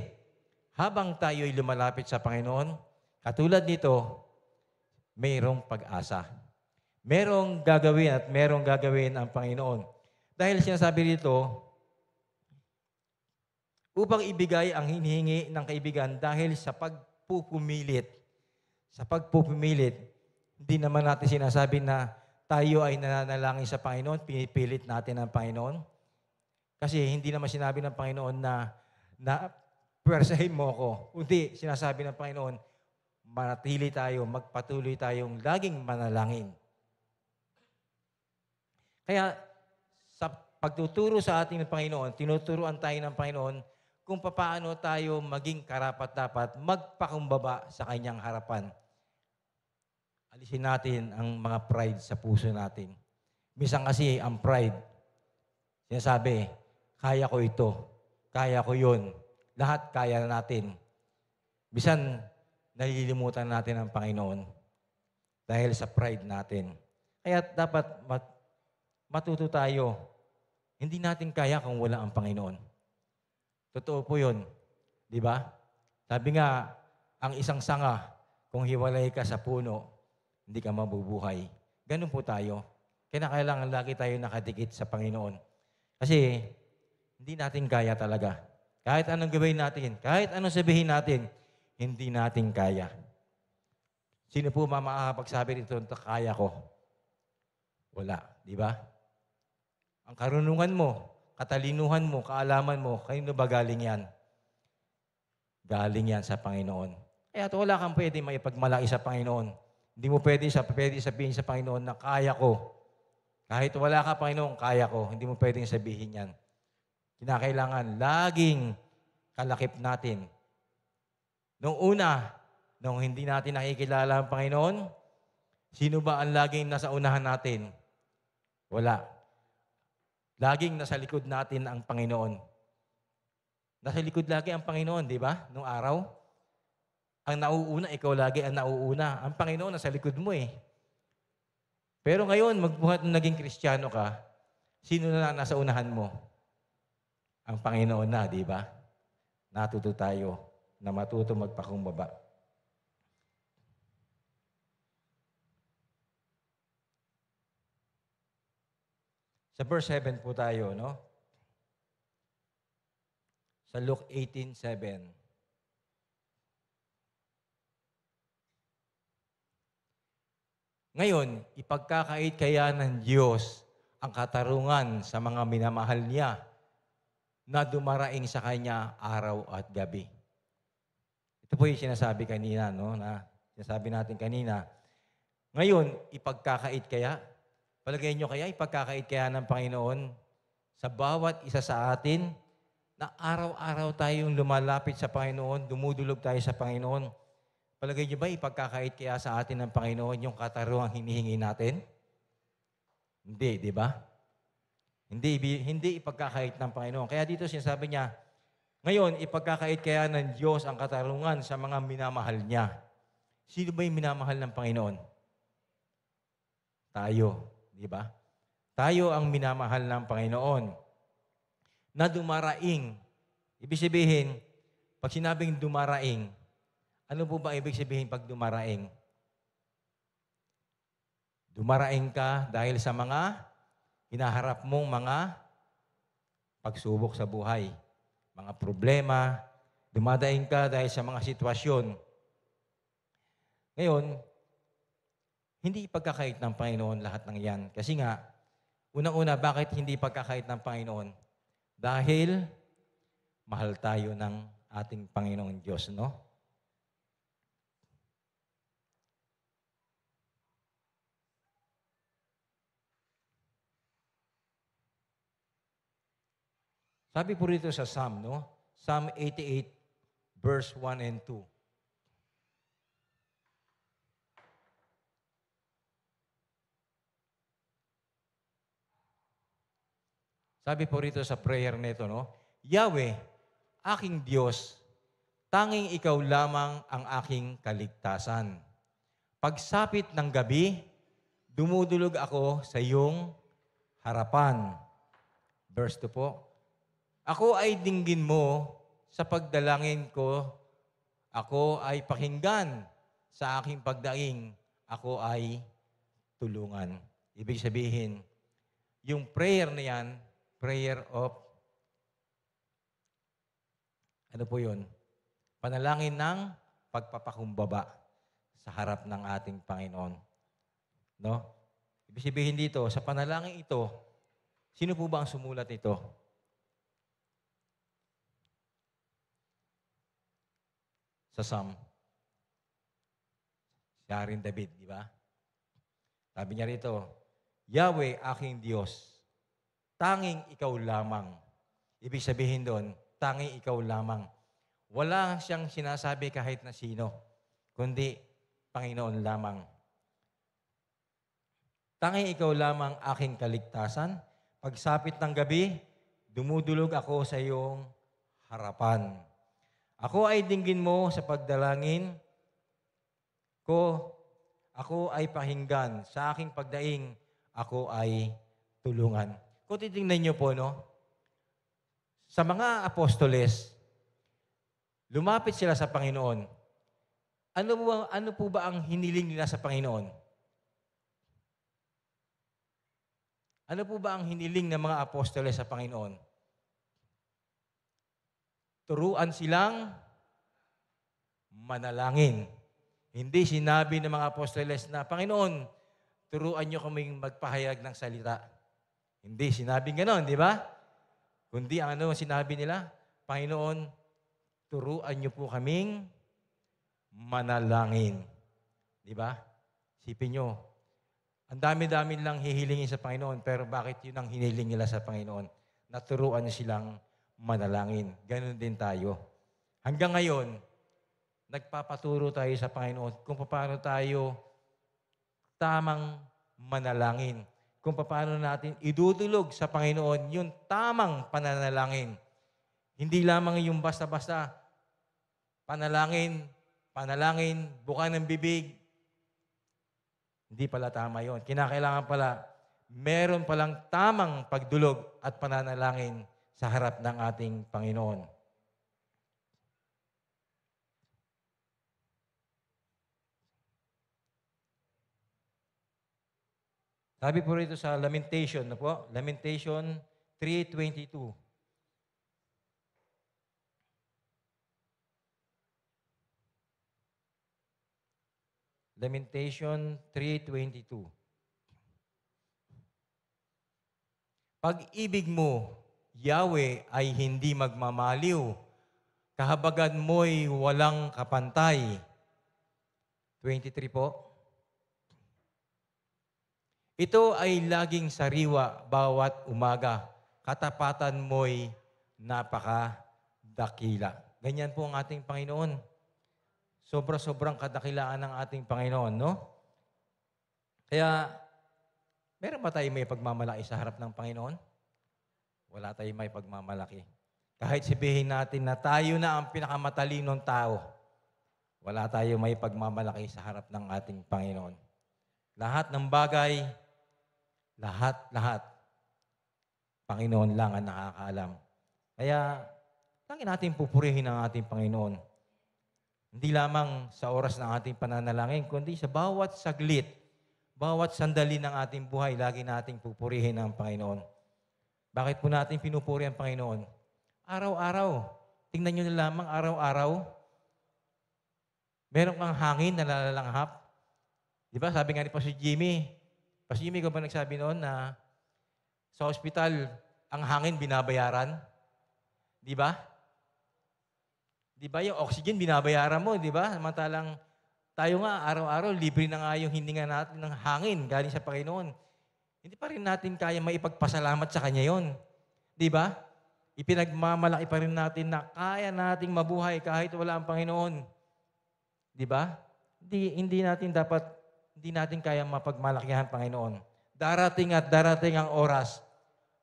habang tayo'y lumalapit sa Panginoon, katulad nito, mayroong pag-asa. Merong gagawin at merong gagawin ang Panginoon. Dahil sinasabi dito, upang ibigay ang hinihingi ng kaibigan dahil sa pagpupumilit. Sa pagpupumilit, hindi naman natin sinasabi na tayo ay nananalangin sa Panginoon, pinipilit natin ang Panginoon. Kasi hindi naman sinabi ng Panginoon na pwersahin mo ako. Kundi sinasabi ng Panginoon, manatili tayo, magpatuloy tayong laging manalangin. Kaya sa pagtuturo sa ating ng Panginoon, tinuturuan tayo ng Panginoon kung paano tayo maging karapat-dapat magpakumbaba sa Kanyang harapan. Alisin natin ang mga pride sa puso natin. Minsan kasi ang pride, sinasabi, kaya ko ito, kaya ko yun, lahat kaya natin. Minsan, nalilimutan natin ang Panginoon dahil sa pride natin. Kaya dapat matuto tayo. Hindi natin kaya kung wala ang Panginoon. Totoo po yun. Di ba? Sabi nga, ang isang sanga, kung hiwalay ka sa puno, hindi ka mabubuhay. Ganun po tayo. Kaya kailangan lagi tayo nakadikit sa Panginoon. Kasi, hindi natin kaya talaga. Kahit anong gawin natin, kahit anong sabihin natin, hindi natin kaya. Sino po makakapagsabi nito, kaya ko? Wala. Di ba? Ang karunungan mo, katalinuhan mo, kaalaman mo, kanino ba galing yan? Galing yan sa Panginoon. Kaya wala kang pwede maipagmalaki sa Panginoon. Hindi mo pwede sabihin sa Panginoon na kaya ko. Kahit wala ka, Panginoon, kaya ko. Hindi mo pwedeng sabihin yan. Kinakailangan laging kalakip natin. Nung una, nung hindi natin nakikilala ang Panginoon, sino ba ang laging nasa unahan natin? Wala. Laging nasa likod natin ang Panginoon. Nasa likod lagi ang Panginoon, di ba? Nung araw, ang nauuna, ikaw lagi ang nauuna. Ang Panginoon nasa likod mo eh. Pero ngayon, magbuhat nung naging Kristiyano ka, sino na nasa unahan mo? Ang Panginoon na, di ba? Natuto tayo na matuto magpakumbaba. Sa verse 7 po tayo, no? Sa Luke 18:7. Ngayon, ipagkakait kaya ng Diyos ang katarungan sa mga minamahal niya na dumaraing sa Kanya araw at gabi. Ito po yung sinasabi kanina, no? Sinasabi natin kanina. Ngayon, ipagkakait kaya? Palagay nyo kaya, ipagkakait kaya ng Panginoon sa bawat isa sa atin na araw-araw tayong lumalapit sa Panginoon, dumudulog tayo sa Panginoon. Palagay niyo ba ipagkakait kaya sa atin ng Panginoon yung katarungang hinihingi natin? Hindi, di ba? Hindi ipagkakait ng Panginoon. Kaya dito sinasabi niya, ngayon, ipagkakait kaya ng Diyos ang katarungan sa mga minamahal niya. Sino ba yung minamahal ng Panginoon? Tayo, di ba? Tayo ang minamahal ng Panginoon na dumaraing. Ibig sabihin, pag sinabing dumaraing, ano po ba ibig sabihin pag dumaraing? Dumaraing ka dahil sa mga hinaharap mong mga pagsubok sa buhay, mga problema, dumadaing ka dahil sa mga sitwasyon. Ngayon, hindi ipagkakait ng Panginoon lahat ng yan. Kasi nga, unang-una, bakit hindi ipagkakait ng Panginoon? Dahil mahal tayo ng ating Panginoong Diyos, no? Sabi po rito sa Psalm, no? Psalm 88, verse 1 and 2. Sabi po rito sa prayer nito, no? Yahweh, aking Diyos, tanging ikaw lamang ang aking kaligtasan. Pagsapit ng gabi, dumudulog ako sa iyong harapan. Verse 2 po. Ako ay dinggin mo sa pagdalangin ko. Ako ay pakinggan sa aking pagdaing. Ako ay tulungan. Ibig sabihin, yung prayer na yan, prayer of, ano po yun? Panalangin ng pagpapakumbaba sa harap ng ating Panginoon. No? Ibig sabihin dito, sa panalangin ito, sino po ba ang sumulat ito? Sa Psalm. Si Haring David, di ba? Sabi niya rito, Yahweh, aking Diyos, tanging ikaw lamang. Ibig sabihin doon, tanging ikaw lamang. Wala siyang sinasabi kahit na sino, kundi Panginoon lamang. Tanging ikaw lamang aking kaligtasan. Pagsapit ng gabi, dumudulog ako sa iyong harapan. Ako ay dinggin mo sa pagdalangin ko. Ako ay pakinggan. Sa aking pagdaing, ako ay tulungan. Kung titingnan niyo po, no? Sa mga apostoles, lumapit sila sa Panginoon. Ano po ba ang hiniling nila sa Panginoon? Ano po ba ang hiniling ng mga apostoles sa Panginoon? Turuan silang manalangin. Hindi sinabi ng mga apostoles na, Panginoon, turuan nyo kaming magpahayag ng salita. Hindi sinabing ganon, di ba? Kundi ano sinabi nila? Panginoon, turuan nyo po kaming manalangin. Di ba? Sipin nyo, ang dami-dami lang hihilingin sa Panginoon, pero bakit yun ang hiniling nila sa Panginoon? Naturuan nyo silang manalangin. Ganon din tayo. Hanggang ngayon, nagpapaturo tayo sa Panginoon kung paano tayo tamang manalangin. Kung paano natin idudulog sa Panginoon yung tamang pananalangin. Hindi lamang yung basta-basta panalangin, buka ng bibig. Hindi pala tama yon. Kinakailangan pala, meron palang tamang pagdulog at pananalangin sa harap ng ating Panginoon. Sabi po rito sa Lamentation, na po? Lamentation 3:22. Lamentation 3:22. Pag-ibig mo, Yahweh, ay hindi magmamaliw. Kahabagan mo'y walang kapantay. 23 po. Ito ay laging sariwa bawat umaga. Katapatan mo'y napakadakila. Ganyan po ang ating Panginoon. Sobra-sobrang kadakilaan ng ating Panginoon, no? Kaya, meron ba tayo may pagmamalaki sa harap ng Panginoon? Wala tayong may pagmamalaki. Kahit sabihin natin na tayo na ang pinakamatalinong tao, wala tayong may pagmamalaki sa harap ng ating Panginoon. Lahat ng bagay, lahat, Panginoon lang ang nakakaalam. Kaya, lagi natin pupurihin ang ating Panginoon. Hindi lamang sa oras ng ating pananalangin, kundi sa bawat saglit, bawat sandali ng ating buhay, lagi nating pupurihin ang Panginoon. Bakit po natin pinupuri ang Panginoon? Araw-araw. Tingnan nyo na lamang, araw-araw. Meron kang hangin na lalalanghap. Di ba? Sabi nga ni Pastor Jimmy, ikaw ba nagsabi noon na sa ospital, ang hangin binabayaran? Di ba? Di ba yung oxygen binabayaran mo, di ba? Samantalang tayo nga, araw-araw, libre na nga yung hininga natin ng hangin galing sa Panginoon. Hindi pa rin natin kaya maipagpasalamat sa Kanya yon. Di ba? Ipinagmamalaki pa rin natin na kaya nating mabuhay kahit wala ang Panginoon. Di ba? Hindi natin kaya mapagmalakihan Panginoon. Darating at darating ang oras,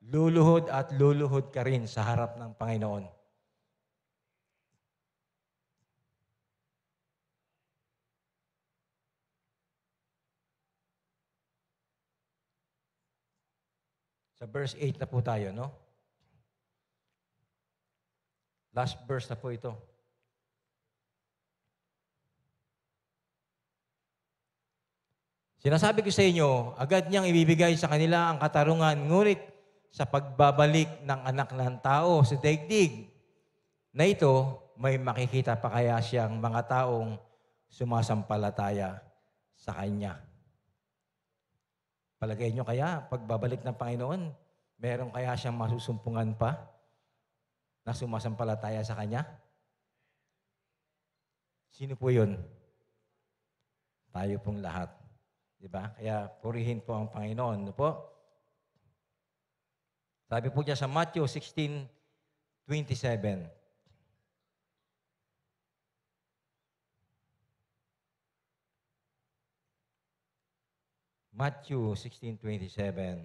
luluhod at luluhod ka rin sa harap ng Panginoon. Sa verse 8 na po tayo, no? Last verse na po ito. Sinasabi ko sa inyo, agad niyang ibibigay sa kanila ang katarungan, ngunit sa pagbabalik ng anak ng tao sa daigdig na ito, may makikita pa kaya siyang mga taong sumasampalataya sa Kanya. Palagay nyo kaya, pagbabalik ng Panginoon, meron kaya siyang masusumpungan pa na sumasampalataya sa Kanya? Sino po yun? Tayo pong lahat. Diba? Kaya purihin po ang Panginoon. No po? Sabi po niya sa Matthew 16:27. Matthew 16:27.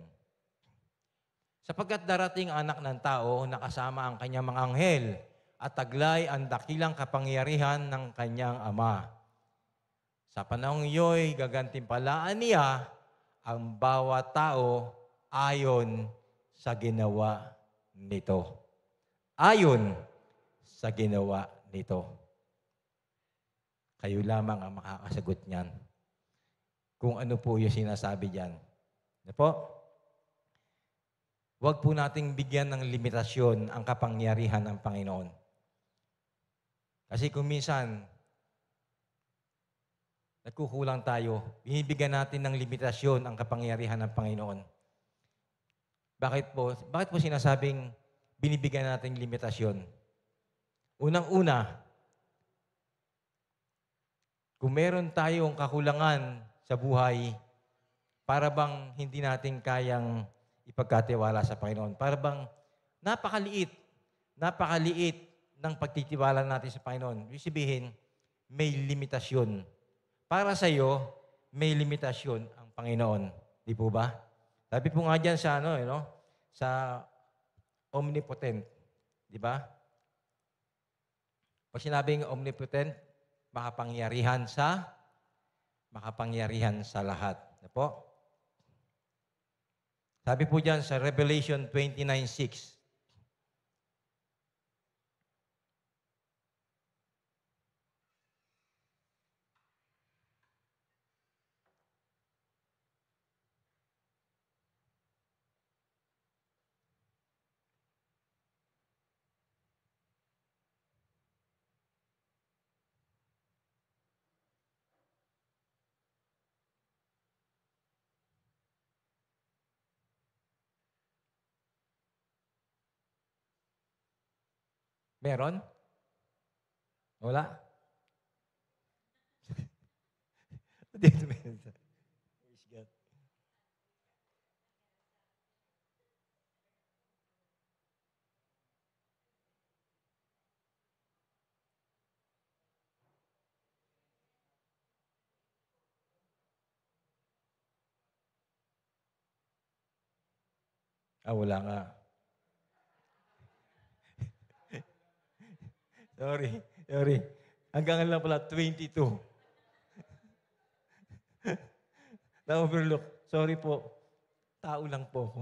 Sapagkat darating ang anak ng tao na kasama ang kanyang mga anghel at taglay ang dakilang kapangyarihan ng kanyang ama. Sa panahong iyo'y gagantimpalaan niya ang bawat tao ayon sa ginawa nito. Ayon sa ginawa nito. Kayo lamang ang makakasagot niyan. Kung ano po yung sinasabi diyan. Ano po? Huwag po nating bigyan ng limitasyon ang kapangyarihan ng Panginoon. Kasi kung minsan, nagkukulang tayo, binibigyan natin ng limitasyon ang kapangyarihan ng Panginoon. Bakit po? Bakit po sinasabing binibigyan natin limitasyon? Unang-una, kung meron tayong kakulangan sa buhay, para bang hindi natin kayang ipagkatiwala sa Panginoon. Para bang napakaliit ng pagtitiwala natin sa Panginoon. Ibig sabihin, may limitasyon. Para sa iyo, may limitasyon ang Panginoon. Di po ba? Sabi po nga dyan sa, sa omnipotent. Di ba? Pag sinabing omnipotent, makapangyarihan sa lahat. Ano po? Sabi po dyan sa Revelation 29:6. Meron? Wala? Dito meron. Praise God. Wala nga. Sorry. Hanggang lang pala, 22. Na-overlook. Sorry po. Tao lang po ako.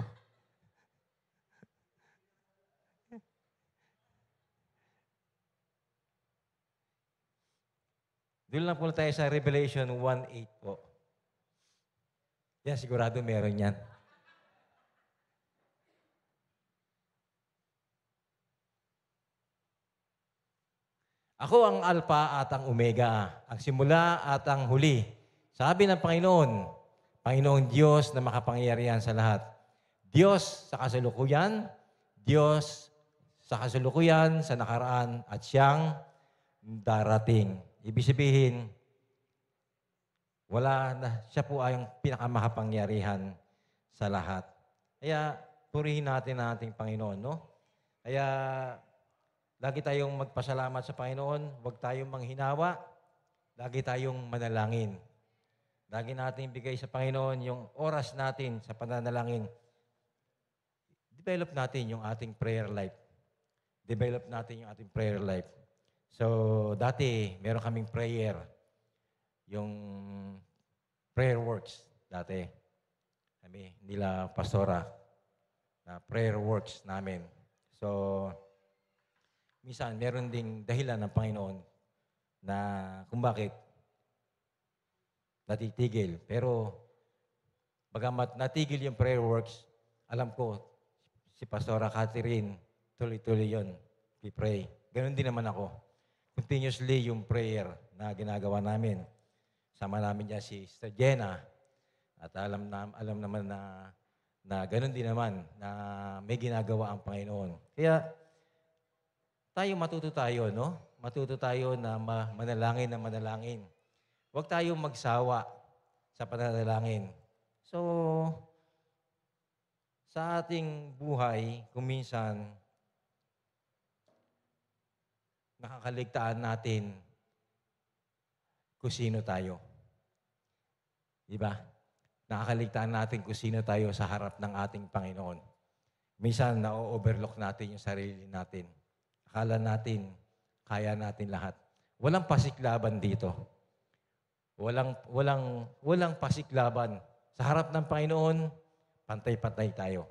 Doon lang po tayo sa Revelation 1:8 po. Yan, sigurado meron yan. Ako ang Alpha at ang Omega, ang simula at ang huli. Sabi ng Panginoon, Panginoong Diyos na makapangyarihan sa lahat. Diyos sa kasalukuyan, Diyos sa kasalukuyan, sa nakaraan, at siyang darating. Ibig sabihin, siya po ay ang pinakamakapangyarihan sa lahat. Kaya, purihin natin ang ating Panginoon, no? Kaya, lagi tayong magpasalamat sa Panginoon, huwag tayong manghinawa, lagi tayong manalangin. Lagi natin bigay sa Panginoon yung oras natin sa pananalangin. Develop natin yung ating prayer life. So, dati, meron kaming prayer. Yung prayer works dati. Kami, nila pastora, na prayer works namin. So, minsan, meron ding dahilan ng Panginoon na kung bakit natitigil. Pero, bagamat natigil yung prayer works, alam ko, si Pastora Catherine, tuloy-tuloy yun. We pray. Ganon din naman ako. Continuously yung prayer na ginagawa namin. Sama namin niya si Sister Jenna. At alam naman na ganon din naman na may ginagawa ang Panginoon. Kaya, matuto tayo, no? Matuto tayo na manalangin. Huwag tayong magsawa sa pananalangin. So, sa ating buhay, kung minsan, nakakaligtaan natin kung sino tayo. Diba? Nakakaligtaan natin kung sino tayo sa harap ng ating Panginoon. Minsan, na-overlook natin yung sarili natin. Akala natin, kaya natin lahat. Walang pasiklaban dito. Walang pasiklaban. Sa harap ng Panginoon, pantay-pantay tayo.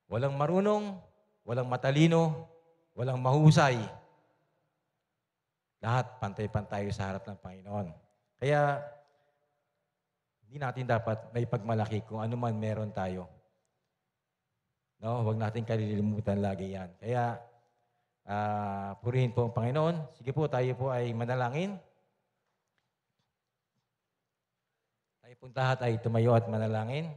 Walang marunong, walang matalino, walang mahusay. Lahat pantay-pantay sa harap ng Panginoon. Kaya, hindi natin dapat may pagmalaki kung ano man meron tayo. No, huwag natin kalilimutan lagi yan. Kaya, purihin po ang Panginoon. Sige po, tayo po ay manalangin. Tayo pong lahat ay tumayo at manalangin.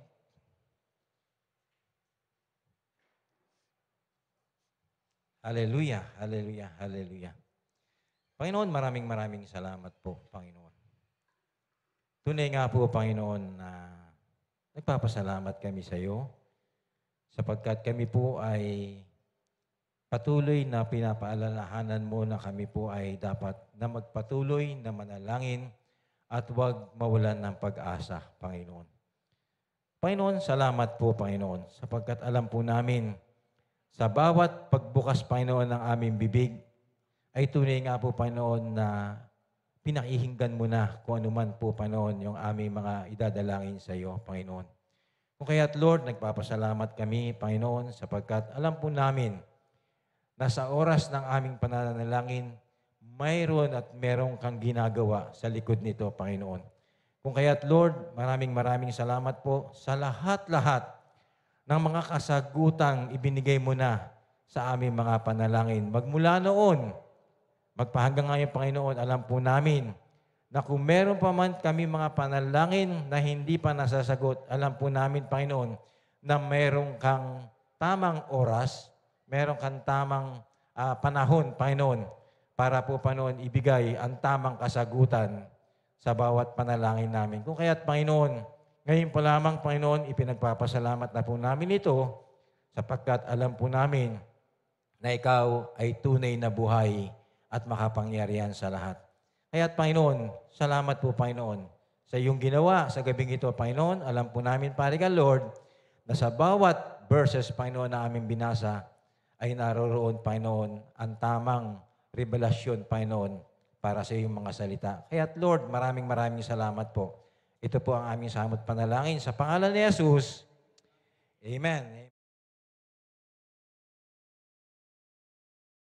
Hallelujah, hallelujah, hallelujah. Panginoon, maraming salamat po, Panginoon. Tunay nga po, Panginoon, na nagpapasalamat kami sa iyo sapagkat kami po ay patuloy na pinapaalalahanan mo na kami po ay dapat na magpatuloy na manalangin at huwag mawalan ng pag-asa, Panginoon. Panginoon, salamat po, Panginoon, sapagkat alam po namin sa bawat pagbukas, Panginoon, ng aming bibig, ay tunay nga po, Panginoon, na pinakihinggan mo na kung anuman po, Panginoon, yung aming mga idadalangin sa iyo, Panginoon. Kung kaya't, Lord, nagpapasalamat kami, Panginoon, sapagkat alam po namin na sa oras ng aming pananalangin, mayroon at merong kang ginagawa sa likod nito, Panginoon. Kung kaya't, Lord, maraming salamat po sa lahat-lahat ng mga kasagutang ibinigay mo na sa aming mga panalangin. Magmula noon, magpahanggang ngayon, Panginoon, alam po namin na kung meron pa man kami mga panalangin na hindi pa nasasagot, alam po namin, Panginoon, na meron kang tamang oras, meron kang tamang panahon, Panginoon, para po, Panginoon, ibigay ang tamang kasagutan sa bawat panalangin namin. Kung kaya't, Panginoon, ngayon po lamang, Panginoon, ipinagpapasalamat na po namin ito sapagkat alam po namin na ikaw ay tunay na buhay at makapangyarihan sa lahat. Kaya't, Panginoon, salamat po, Panginoon, sa iyong ginawa sa gabing ito, Panginoon. Alam po namin, Parigal Lord, na sa bawat verses, Panginoon, na aming binasa, ay naroroon, Panginoon, ang tamang revelasyon, Panginoon, para sa iyong mga salita. Kaya't, Lord, maraming salamat po. Ito po ang aming samot panalangin sa pangalan ni Jesus. Amen.